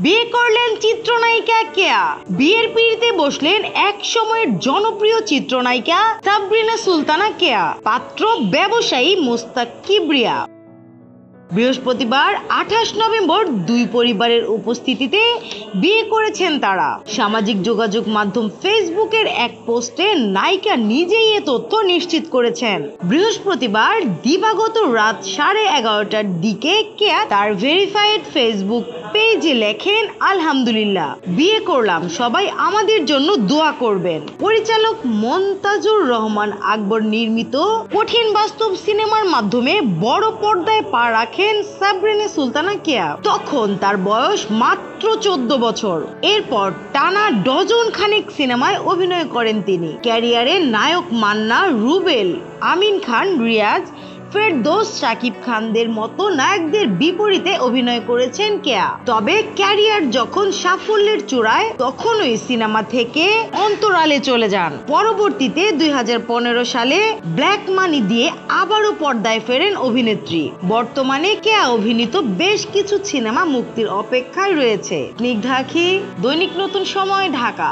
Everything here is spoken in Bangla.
বিয়ে করলেন চিত্রনায়িকা কেয়া। বিয়ের পিঁড়িতে বসলেন এক সময়ের জনপ্রিয় চিত্রনায়িকা সাবরিনা সুলতানা কেয়া, পাত্র ব্যবসায়ী মোস্তাক কিবরিয়া। বৃহস্পতিবার 28 নভেম্বর দুই পরিবারের উপস্থিতিতে বিয়ে করেছেন তারা। সামাজিক যোগাযোগ মাধ্যম ফেসবুকের এক পোস্টে নায়িকা নিজেই এ তথ্য নিশ্চিত করেছেন। বৃহস্পতিবার দিবাগত রাত 11:30টার দিকে কেয়া তার ভেরিফাইড ফেসবুক পেজে লেখেন, আলহামদুলিল্লাহ, বিয়ে করলাম, সবাই আমাদের জন্য দোয়া করবেন। পরিচালক মনতাজুর রহমান আকবর নির্মিত কঠিন বাস্তব সিনেমার মাধ্যমে বড় পর্দায় পা রাখেন সাবরিনা সুলতানা কেয়া। তখন তার বয়স মাত্র 14 বছর। এরপর টানা ডজন খানেক সিনেমায় অভিনয় করেন তিনি। ক্যারিয়ারে নায়ক মান্না, রুবেল, আমিন খান, রিয়াজ, ফেরদৌস, শাকিব খানদের মতো নায়কদের বিপরীতে অভিনয় করেছেন কেয়া। তবে ক্যারিয়ার যখন সাফল্যের চূড়ায়, তখনই সিনেমা থেকে অন্তরালে চলে যান। পরবর্তীতে 2015 সালে ব্ল্যাক মানি দিয়ে আবারও পর্দায় ফেরেন অভিনেত্রী। বর্তমানে কেয়া অভিনীত বেশ কিছু সিনেমা মুক্তির অপেক্ষায় রয়েছে। স্নিগ্ধা আখি, দৈনিক নতুন সময়, ঢাকা।